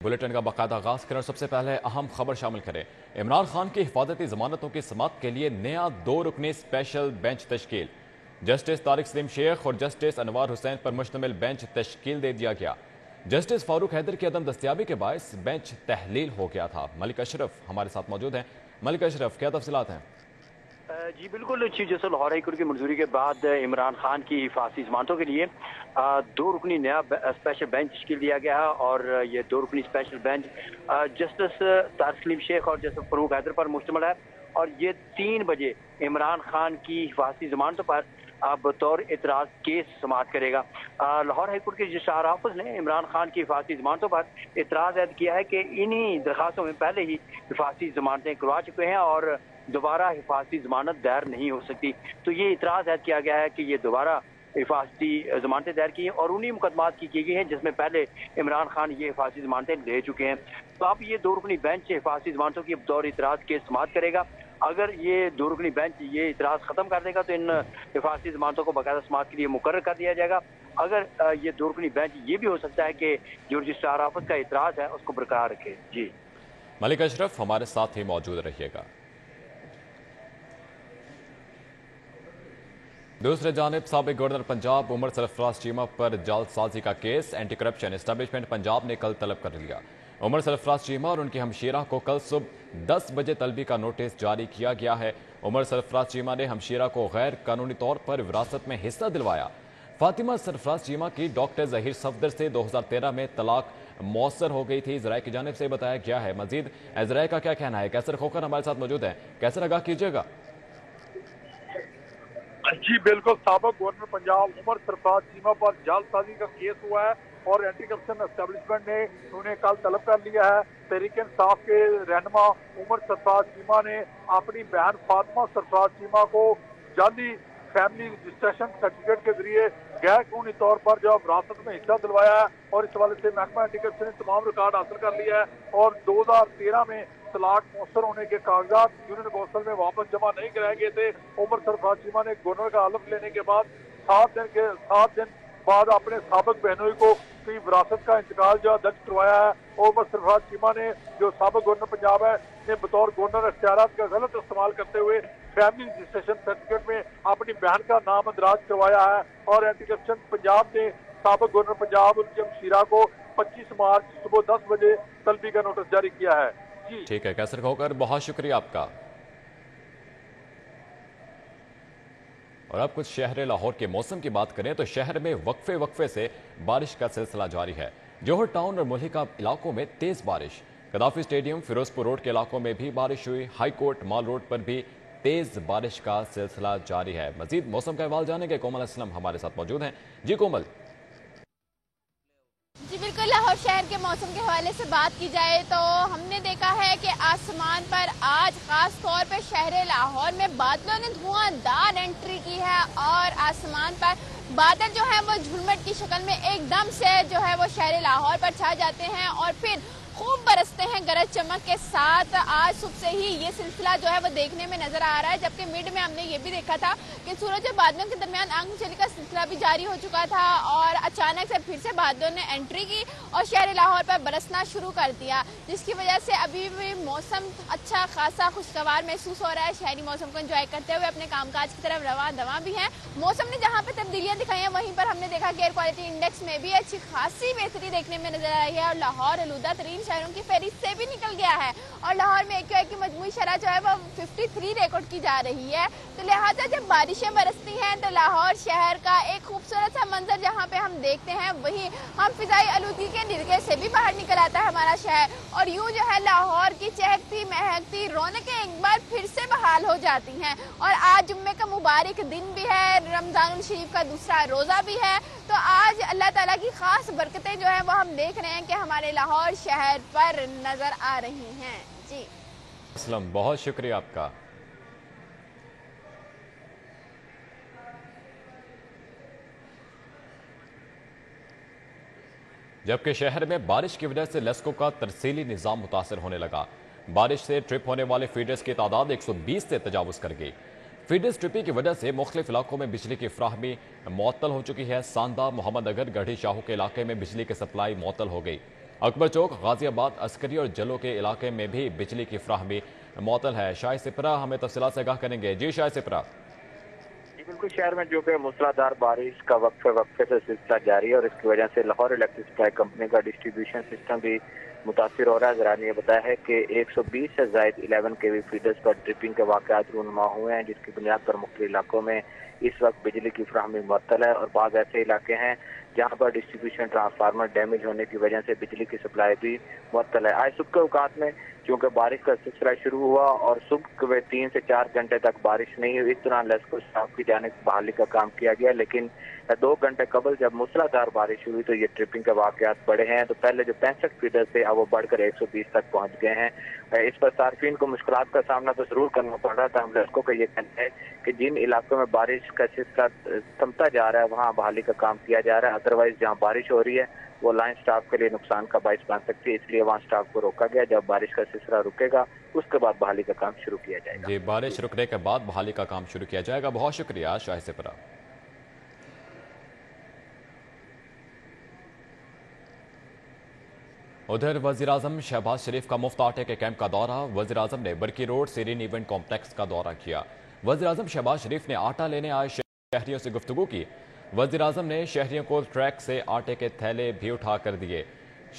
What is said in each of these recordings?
Bulletin का बाकायदा आगाज करें। सबसे पहले अहम खबर शामिल करें। इमरान खान की हिफाजती जमानतों की समाअत के लिए नया 2 रुकनी स्पेशल बेंच तश्कील। जस्टिस तारिक सलीम शेख और जस्टिस अनवार हुसैन पर मुश्तमिल बेंच तश्कील दे दिया गया। जस्टिस फारूक हैदर की अदम दस्तियाबी के बायस बेंच तहलील हो गया था। मलिक अशरफ हमारे साथ मौजूद हैं। मलिक अशरफ, क्या तफसीलात हैं? जी बिल्कुल, chief justice Lahore high court की मंजूरी के बाद इमरान खान की हिफाजती जमानतों के लिए 2 रुकनी नया स्पेशल बेंच तश्कील दिया गया है और ये 2 रुकनी special bench justice Tariq Saleem Sheikh और जस्टिस फारूक हैदर पर मुश्तमिल है और ये 3 बजे इमरान खान की हिफाजती जमानतों पर बतौर एतराज केस समाअत करेगा। लाहौर हाई कोर्ट के रजिस्ट्रार हाफिज ने इमरान खान की हिफाजती जमानतों पर एतराज ऐद किया है कि इन्हीं दरखास्तों में पहले ही हिफाजती जमानतें करवा चुके हैं और दोबारा हिफाजती जमानत दायर नहीं हो सकती। तो ये इतराज ऐद किया गया है कि ये दोबारा हिफाजती जमानतें दायर की हैं और उन्हीं मुकदमात की गई हैं जिसमें पहले इमरान खान ये हिफाजती जमानतें ले चुके हैं। तो अब ये 2 रुकनी बेंच हिफाजती जमानतों की बतौर इतराज केस समाअत करेगा। अगर ये 2 रुकनी बेंच ये इतराज खत्म कर देगा तो इन हिफाजती जमानतों को बाकायदा समाअत के लिए मुकर्रर कर दिया जाएगा। अगर ये 2 रुकनी बेंच ये भी हो सकता है कि जो रजिस्ट्रार हाफिज का इतराज है उसको बरकरार रखे। जी मलिक अशरफ हमारे साथ ही मौजूद रहिएगा। दूसरी जानिब साबिक गवर्नर पंजाब उमर सरफराज चीमा पर जालसाजी का case anti corruption establishment Punjab ने कल तलब कर लिया। उमर सरफराज चीमा और उनकी हमशीरा को कल सुबह 10 बजे तलबी का नोटिस जारी किया गया है। उमर सरफराज चीमा ने हमशीरा को गैर कानूनी तौर पर विरासत में हिस्सा दिलवाया। फातिमा सरफराज चीमा की डॉक्टर जहीर सफदर से 2013 में तलाक मौसर हो गई थी, ज़राए की जानिब से बताया गया है। मजीद ज़राए का क्या कहना है? कैसर खोकर हमारे साथ मौजूद है, कैसर आगाह कीजिएगा। जी बिल्कुल, साबिक गवर्नर पंजाब उमर सरफराज चीमा पर जालसाजी का केस हुआ है और एंटी करप्शन एस्टेब्लिशमेंट ने उन्हें कल तलब कर लिया है। तहरीक इंसाफ के रहनुमा उमर सरफराज चीमा ने अपनी बहन फातिमा सरफराज चीमा को जाली फैमिली रजिस्ट्रेशन सर्टिफिकेट के जरिए गैर कानूनी तौर पर जो विरासत में हिस्सा दिलवाया है और इस हवाले से महकमा एंटी करप्शन ने तमाम रिकॉर्ड हासिल कर लिया है और 2013 में तलाक मौसर होने के कागजात यूनियन कौंसिल में वापस जमा नहीं कराए गए थे। उमर सरफराज चीमा ने गवर्नर का हलफ लेने के बाद 7 दिन बाद अपने साबिक बहनोई को की विरासत का इंतकाल जो दर्ज करवाया है। उमर सरफराज चीमा ने जो साबिक गवर्नर पंजाब है ने बतौर गवर्नर अख्तियारात का गलत इस्तेमाल करते हुए फैमिली रजिस्ट्रेशन सर्टिफिकेट में अपनी बहन का नाम अंदराज करवाया है और एंटी करप्शन पंजाब ने साबिक गवर्नर पंजाब उनके हमशीरा को 25 मार्च सुबह 10 बजे तलबी का नोटिस जारी किया है। ठीक है कैसर खोकर, बहुत शुक्रिया आपका। और अब कुछ शहर लाहौर के मौसम की बात करें तो शहर में वक्फे से बारिश का सिलसिला जारी है। जौहर टाउन और मुल्हिका इलाकों में तेज बारिश, कदाफी स्टेडियम फिरोजपुर रोड के इलाकों में भी बारिश हुई। हाई कोर्ट माल रोड पर भी तेज बारिश का सिलसिला जारी है। मजीद मौसम का अहवाल जानेंगे, कोमल असलम हमारे साथ मौजूद हैं। जी कोमल। जी बिल्कुल, लाहौर शहर के मौसम के हवाले से बात की जाए तो हमने देखा है कि आसमान पर आज खास तौर पर शहर लाहौर में बादलों ने धुआंधार एंट्री की है और आसमान पर बादल जो है वो झुरमट की शक्ल में एकदम से जो है वो शहर लाहौर पर छा जाते हैं और फिर खूब बरसते हैं गरज चमक के साथ। आज सुबह से ही ये सिलसिला जो है वो देखने में नजर आ रहा है, जबकि मिड में हमने ये भी देखा था कि सूरज और बादलों के दरमियान आग चली का सिलसिला भी जारी हो चुका था और अचानक से फिर से बादलों ने एंट्री की और शहर लाहौर पर बरसना शुरू कर दिया, जिसकी वजह से अभी भी मौसम अच्छा खासा खुशगवार महसूस हो रहा है। शहरी मौसम को एंजॉय करते हुए अपने कामकाज की तरफ रवां दवां भी है। मौसम ने जहाँ पे तब्दीलियां दिखाई हैं वहीं पर हमने देखा कि एयर क्वालिटी इंडेक्स में भी अच्छी खासी बेहतरी देखने में नजर आई है और लाहौर आलूदा तरीन शहरों की फहरिस्त से भी निकल गया है और लाहौर में AQI की मजमूई शरह जो है वो 53 रिकॉर्ड की जा रही है। तो लिहाजा जब बारिशें बरसती हैं तो लाहौर शहर का एक खूबसूरत सा मंजर जहाँ पे हम देखते हैं वहीं हम फिजाई आलूदगी के निरगे से भी बाहर निकल आता है हमारा शहर और यूं जो है लाहौर की चहकती महकती रौनकें एक बार फिर से बहाल हो जाती हैं। और आज जुम्मे का मुबारक दिन भी है, रमजानुल शरीफ का दूसरा रोजा भी है, तो आज अल्लाह ताला की खास बरकतें जो है वो हम देख रहे हैं कि हमारे लाहौर शहर पर नजर आ रही हैं। जी असलम, बहुत शुक्रिया आपका। जबकि शहर में बारिश की वजह से लेस्को का तरसीली निज़ाम मुतासर होने लगा। बारिश से ट्रिप होने वाले फीडर्स की तादाद 120 से तजावुज कर गई। फीडर्स ट्रिपी की वजह से मुख्तलिफ इलाकों में बिजली की फ्राहमी मुअत्तल हो चुकी है। सांदा, मोहम्मद अगर, गढ़ी शाहू के इलाके में बिजली की सप्लाई मुअत्तल हो गई। अकबर चौक, गाजियाबाद, अस्करी और जलो के इलाके में भी बिजली की फ्राहमी मुअत्तल है। शाह सिपरा हमें तफसीलात से आगाह करेंगे। जी शाह सिपरा। बिल्कुल, शहर में जो कि मूसलाधार बारिश का वक्फे से सिलसिला जारी है और इसकी वजह से लाहौर इलेक्ट्रिक सप्लाई कंपनी का डिस्ट्रीब्यूशन सिस्टम भी मुतासिर हो रहा है। जरा ने बताया है कि 120 से जायद 11 केवी फीडर्स पर ट्रिपिंग के वाक़यात रूनुमा हुए हैं, जिसकी बुनियाद पर मुख्तलिफ इलाकों में इस वक्त बिजली की फ्राहमी मुअत्तल है और बाद ऐसे इलाके हैं जहाँ पर डिस्ट्रीब्यूशन ट्रांसफार्मर डैमेज होने की वजह से बिजली की सप्लाई भी मुअत्तल है। आज सुबह के औकात में क्योंकि बारिश का सिलसिला शुरू हुआ और सुबह के 3 से 4 घंटे तक बारिश नहीं हुई, इस दौरान लेस्को स्टाफ की जानिब से बहाली का काम किया गया, लेकिन 2 घंटे कबल जब मूसलाधार बारिश हुई तो ये ट्रिपिंग के वाक़यात बढ़े हैं। तो पहले जो 65 फीडर थे अब वो बढ़कर 120 तक पहुंच गए हैं। इस पर सार्फिन को मुश्किलात का सामना तो जरूर करना पड़ रहा था। हम लेस्को का ये कहना है कि जिन इलाकों में बारिश का सिलसिला थमता जा रहा है वहाँ बहाली का काम किया जा रहा है, अदरवाइज जहाँ बारिश हो रही है वो लाइन स्टाफ के लिए नुकसान का बाइस बन सकती है, इसलिए वहाँ स्टाफ को रोका गया। जब बारिश का सिलसिला रुकेगा उसके बाद बहाली का काम शुरू किया जाएगा। जी, बारिश रुकने के बाद बहाली का काम शुरू किया जाएगा। बहुत शुक्रिया शाह सिपरा। उधर वज़ीर-ए-आज़म शहबाज शरीफ का मुफ्त आटे के कैंप का दौरा। वज़ीर-ए-आज़म ने बरकी रोड सीरीन इवेंट कॉम्प्लेक्स का दौरा किया। वज़ीर-ए-आज़म शहबाज शरीफ ने आटा लेने आए शहरियों से गुफ्तगू की। वज़ीर-ए-आज़म ने शहरियों को ट्रैक से आटे के थैले भी उठा कर दिए।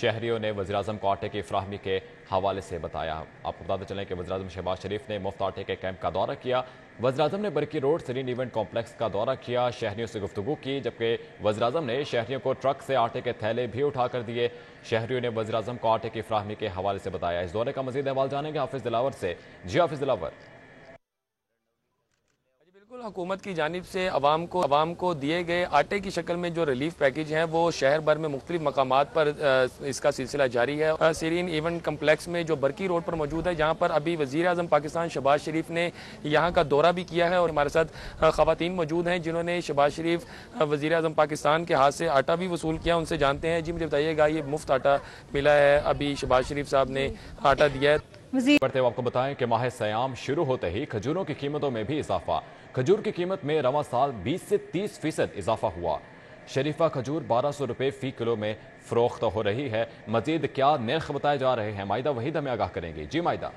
शहरियों ने वज़ीर-ए-आज़म को आटे की फ्राहमी के हवाले से बताया। आपको बताते चलें कि वज़ीर-ए-आज़म शहबाज शरीफ ने मुफ्त आटे के कैंप का दौरा किया। वज़ीर-ए-आज़म ने बरकी रोड सीरीन इवेंट कॉम्प्लेक्स का दौरा किया, शहरियों से गुफ्तगू की, जबकि वज़ीर-ए-आज़म ने शहरियों को ट्रक से आटे के थैले भी उठा कर दिए। शहरियों ने वज़ीर-ए-आज़म को आटे की फ्राहमी के हवाले से बताया। इस दौरे का मज़ीद अहवाल जानेंगे हाफिज़ दिलावर से। जी हाफिज़ दिलावर। बिल्कुल, हुकूमत की जानिब से अवाम को दिए गए आटे की शक्ल में जो रिलीफ पैकेज हैं वो शहर भर में मुख्तलिफ मकामात पर इसका सिलसिला जारी है। सीरीन इवेंट कम्प्लेक्स में जो बरकी रोड पर मौजूद है, जहाँ पर अभी वज़ीर-ए-आज़म पाकिस्तान शहबाज शरीफ ने यहाँ का दौरा भी किया है और हमारे साथ ख़वातीन मौजूद हैं जिन्होंने शहबाज शरीफ वज़ीर-ए-आज़म पाकिस्तान के हाथ से आटा भी वसूल किया। उनसे जानते हैं। जी, मुझे बताइएगा, ये मुफ्त आटा मिला है, अभी शहबाज शरीफ साहब ने आटा दिया है। बढ़ते हुए आपको बताएं कि माह सयाम शुरू होते ही खजूरों की कीमतों में भी इजाफा। खजूर की कीमत में रवां साल 20 से 30% इजाफा हुआ। शरीफा खजूर 1200 रुपये फी किलो में फरोख्त हो रही है। मजीद क्या नर्ख बताए जा रहे हैं, माइदा वहीद हमें आगाह करेंगे। जी माइदा।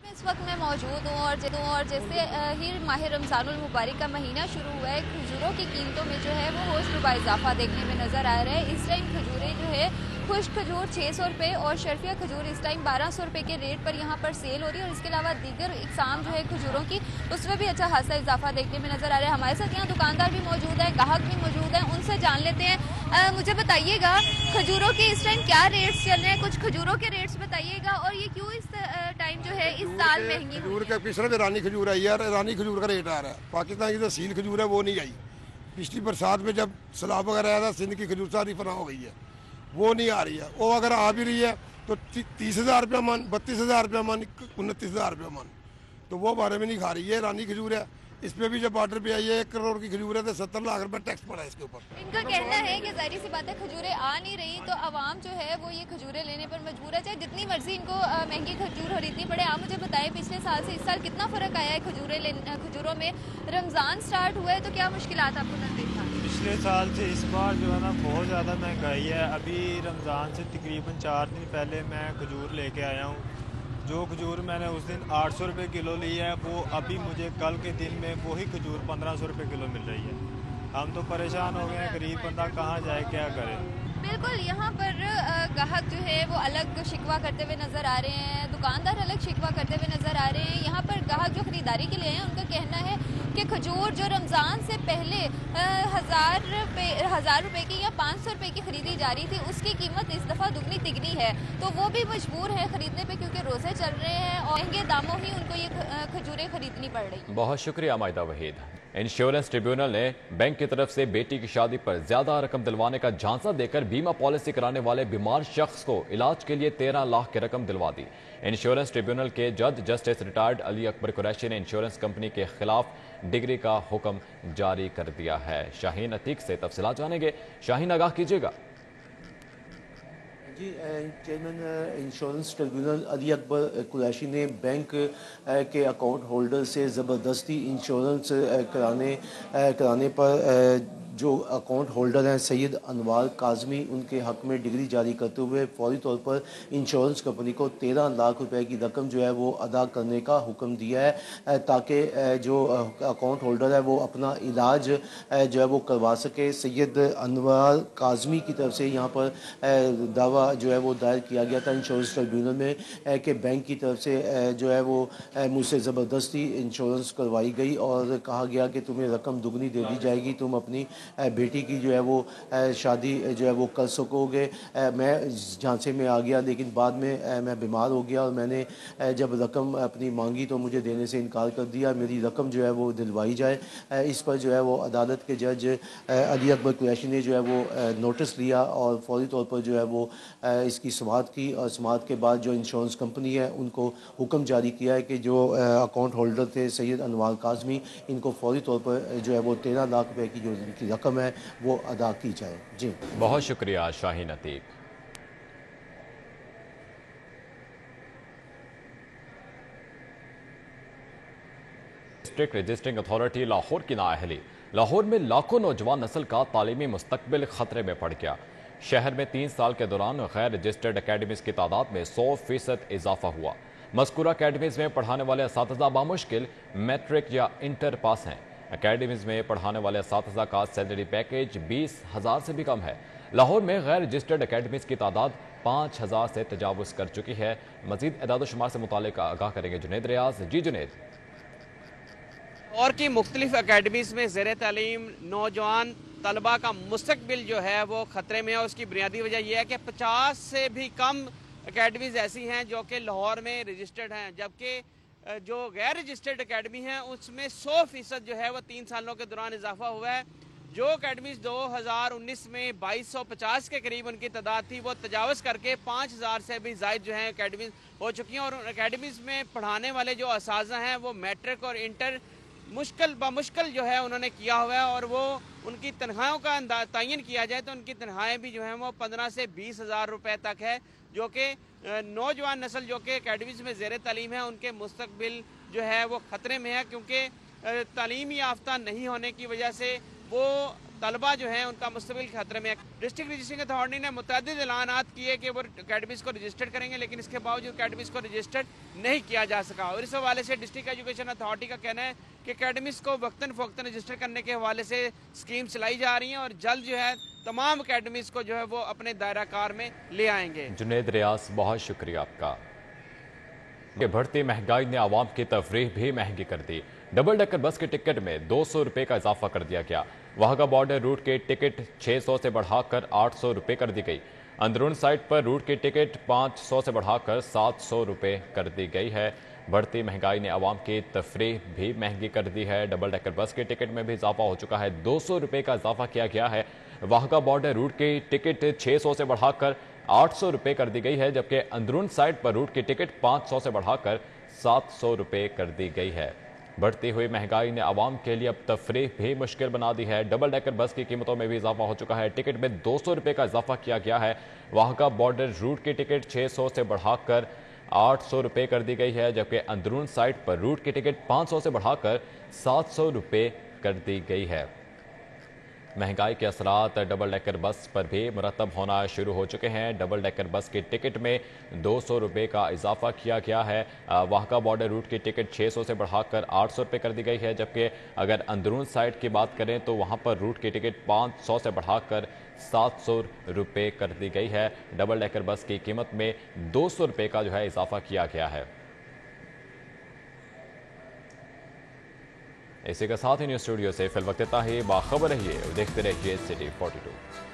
इस वक्त मैं मौजूद हूँ और जैसे ही माह रमज़ानुल मुबारक का महीना शुरू हुआ है, खजूरों की कीमतों में जो है वो होश रुबा इजाफा देखने में नज़र आ रहा है। इस टाइम खजूरें जो है खुश्क खजूर 600 रुपये और शर्फिया खजूर इस टाइम 1200 रुपये के रेट पर यहाँ पर सेल हो रही है और इसके अलावा दीगर इकसाम जो है खजूरों की उसमें भी अच्छा खासा इजाफा देखने में नज़र आ रहा है। हमारे साथ यहाँ दुकानदार भी मौजूद है, ग्राहक भी मौजूद है, उनसे जान लेते हैं। मुझे बताइएगा, खजूरों के इस टाइम क्या रेट्स चल रहे हैं, कुछ खजूरों के रेट्स बताइएगा और ये क्यों इस टाइम जो है इस साल महंगी। खजूर का पिछले ईरानी खजूर आई यार, ईरानी खजूर का रेट आ रहा है। पाकिस्तान की जो सील खजूर है वो नहीं आई। पिछली बरसात में जब सैलाब वगैरह आया था, सिंध की खजूर सारी फना हो गई है, वो नहीं आ रही है। वो अगर आ भी रही है तो 30,000 रुपया मन, 32,000 रुपया मन, 29,000 रुपया मन, तो वो बारे में नहीं खा रही है। रानी खजूर है, इस पे भी जब बॉर्डर पे आई है 1 करोड़ की खजूर है तो 70 लाख रुपए टैक्स पड़ा है इसके ऊपर। इनका कहना है कि जाहिर सी बात है खजूरें आ नहीं रही तो आवाम जो है वो ये खजूरें लेने पर मजबूर है, चाहे जितनी मर्जी इनको महंगी खजूर खरीदनी पड़े। आप मुझे बताएं, पिछले साल से इस साल कितना फ़र्क आया है खजूरों में? रमज़ान स्टार्ट हुआ है तो क्या मुश्किलात आपको नजदीक था? पिछले साल से इस बार जो है ना बहुत ज़्यादा महंगाई है। अभी रमज़ान से तकरीबन 4 दिन पहले मैं खजूर लेके आया हूँ। जो खजूर मैंने उस दिन 800 रुपये किलो ली है, वो अभी मुझे कल के दिन में वही खजूर 1500 रुपये किलो मिल रही है। हम तो परेशान हो गए हैं, गरीब बंदा कहाँ जाए, क्या करे। बिल्कुल, यहाँ पर ग्राहक जो है वो अलग शिकवा करते हुए नज़र आ रहे हैं, दुकानदार अलग शिकवा करते हुए नज़र आ रहे हैं। यहाँ पर ग्राहक जो खरीदारी के लिए हैं उनका कहना है कि खजूर जो रमज़ान से पहले 1000 रुपये की या 500 रुपये की खरीदी जा रही थी, उसकी कीमत इस दफ़ा दुगनी तिगनी है। तो वो भी मजबूर है खरीदने पे क्योंकि रोज़े चल रहे हैं और महंगे दामों ही उनको ये खजूरें खरीदनी पड़ रही। बहुत शुक्रिया माइदा वहीद। इंश्योरेंस ट्रिब्यूनल ने बैंक की तरफ से बेटी की शादी पर ज्यादा रकम दिलवाने का झांसा देकर बीमा पॉलिसी कराने वाले बीमार शख्स को इलाज के लिए 13 लाख की रकम दिलवा दी। इंश्योरेंस ट्रिब्यूनल के जज जस्टिस रिटायर्ड अली अकबर कुरैशी ने इंश्योरेंस कंपनी के खिलाफ डिग्री का हुक्म जारी कर दिया है। शाहीन अतीक से तफसीलात जानेंगे। शाहीन, आगाह कीजिएगा। जी, chairman insurance tribunal Ali Akbar Qureshi ने बैंक के अकाउंट होल्डर से ज़बरदस्ती इंश्योरेंस कराने पर जो अकाउंट होल्डर हैं सैयद अनवार काजमी, उनके हक में डिग्री जारी करते हुए फौरी तौर पर इंश्योरेंस कंपनी को 13 लाख रुपए की रकम जो है वो अदा करने का हुक्म दिया है, ताकि जो अकाउंट होल्डर है वो अपना इलाज जो है वो करवा सके। सैयद अनवार काजमी की तरफ से यहाँ पर दावा जो है वो दायर किया गया था इंश्योरेंस ट्रिब्यूनल में कि बैंक की तरफ से जो है वो मुझसे ज़बरदस्ती इंश्योरेंस करवाई गई और कहा गया कि तुम्हें रकम दुगनी दे दी जाएगी, तुम अपनी बेटी की जो है वो शादी जो है वो कर सकोगे। मैं झांसे में आ गया, लेकिन बाद में मैं बीमार हो गया और मैंने जब रकम अपनी मांगी तो मुझे देने से इनकार कर दिया। मेरी रकम जो है वो दिलवाई जाए। इस पर जो है वो अदालत के जज अली अकबर कुरैशी ने जो है वो नोटिस लिया और फौरी तौर पर जो है वो इसकी समाअत की और समाअत के बाद जो इंश्योरेंस कंपनी है उनको हुक्म जारी किया है कि जो अकाउंट होल्डर थे सैयद अनवार काजमी, इनको फौरी तौर पर जो है वो 13 लाख रुपए की जो इनकी रकम है वो अदा की जाए। जी बहुत शुक्रिया Shaheen Atiq. District registering authority Lahore की नाअहली, लाहौर में लाखों नौजवान नस्ल का तालीमी मुस्तकबिल खतरे में पड़ गया। शहर में 3 साल के दौरान गैर रजिस्टर्ड अकेडमीज की तादाद में 100% इजाफा हुआ। मज़कूरा अकेडमीज में पढ़ाने वाले असातिज़ा बामुश्किल मैट्रिक या इंटर पास हैं। अकेडमीज में पढ़ाने वाले असातिज़ा का सैलरी पैकेज 20,000 से भी कम है। लाहौर में गैर रजिस्टर्ड अकेडमीज की तादाद 5,000 से तजावुज़ कर चुकी है। मजीद एदाद-ओ-शुमार से मुतालिक आगाह करेंगे जुनैद रियाज। जी जुनैद। और की मुख्तलिफ अकेडमीज़ में ज़ेर तालीम नौजवान तलबा का मुस्तकबिल जो है वो ख़तरे में है। उसकी बुनियादी वजह यह है कि 50 से भी कम अकेडमीज़ ऐसी हैं जो कि लाहौर में रजिस्टर्ड हैं, जबकि जो गैर रजिस्टर्ड अकेडमी हैं उसमें 100% जो है वो 3 सालों के दौरान इजाफा हुआ है। जो अकेडमीज़ 2019 में 2250 के करीब उनकी तादाद थी वो तजावज़ करके 5000 से भी ज़ायद जो है अकेडमीज़ हो चुकी हैं। और अकेडमीज़ में पढ़ाने वाले जो असातिज़ा हैं वो मैट्रिक और इंटर मुश्किल जो है उन्होंने किया हुआ है। और वो उनकी तनख्वाहों का तयन किया जाए तो उनकी तनख्वाहें भी जो हैं वो 15 से 20,000 रुपए तक है, जो कि नौजवान नस्ल जो कि अकेडमीज़ में ज़ेर तालीम है उनके मुस्तकबिल जो है वो ख़तरे में है, क्योंकि तालीम याफ्ता नहीं होने की वजह से वो तलबा जो है उनका मुस्तकबिल खतरे में है। डिस्ट्रिक्ट रजिस्ट्रिंग अथॉरिटी ने मुतअद्दिद ऐलानात किए कि वो अकेडमीज़ को रजिस्टर्ड करेंगे, लेकिन इसके बावजूद अकेडमीज़ को रजिस्टर्ड नहीं किया जा सका। और इस हवाले से डिस्ट्रिक्ट एजुकेशन अथॉरिटी का कहना है कि अकेडमीज़ को वक्तन फ़वक्तन रजिस्टर करने के हवाले से स्कीम चलाई जा रही हैं और जल्द जो है तमाम अकेडमीज़ को जो है वो अपने दायरा कार में ले आएंगे। जुनैद रियाज, बहुत शुक्रिया आपका। बढ़ती महंगाई ने आवाम की तफरीह भी महंगी कर दी। डबल डेकर बस के टिकट में 200 रुपए का इजाफा कर दिया गया। वाहगा बॉर्डर रूट के टिकट 600 से बढ़ाकर 800 रुपए कर दी गई। अंदरून साइड पर रूट की टिकट 500 से बढ़ाकर 700 रुपए कर दी गई है। बढ़ती महंगाई ने आवाम की तफरीह भी महंगी कर दी है। डबल डेकर बस के टिकट में भी इजाफा हो चुका है। 200 रुपए का इजाफा किया गया है। वाहगा बॉर्डर रूट की टिकट 600 से बढ़ाकर 800 रुपए कर दी गई है, जबकि अंदरून साइड पर रूट की टिकट 500 से बढ़ाकर 700 रुपए कर दी गई है। बढ़ती हुई महंगाई ने आवाम के लिए अब तफरीह भी मुश्किल बना दी है। डबल डेकर बस की कीमतों में भी इजाफा हो चुका है। टिकट में 200 रुपए का इजाफा किया गया है। वाहगा बॉर्डर रूट की टिकट 600 से बढ़ाकर 800 रुपए कर दी गई है, जबकि अंदरून साइड पर रूट की टिकट 500 से बढ़ाकर 700 रुपए कर दी गई है। महंगाई के असरात डबल डेकर बस पर भी मुरतब होना शुरू हो चुके हैं। डबल डेकर बस की टिकट में 200 रुपए का इजाफा किया गया है। वाहगा बॉर्डर रूट की टिकट 600 से बढ़ाकर 800 रुपए कर दी गई है, जबकि अगर अंदरून साइड की बात करें तो वहां पर रूट की टिकट 500 से बढ़ाकर 700 रुपए कर दी गई है। डबल डेकर बस की कीमत में 200 रुपए का जो है इजाफा किया गया है। इसी के साथ ही न्यूज़ स्टूडियो से फिल वक्त इतना ही। बाखबर रहिए, देखते रहिए सिटी 42।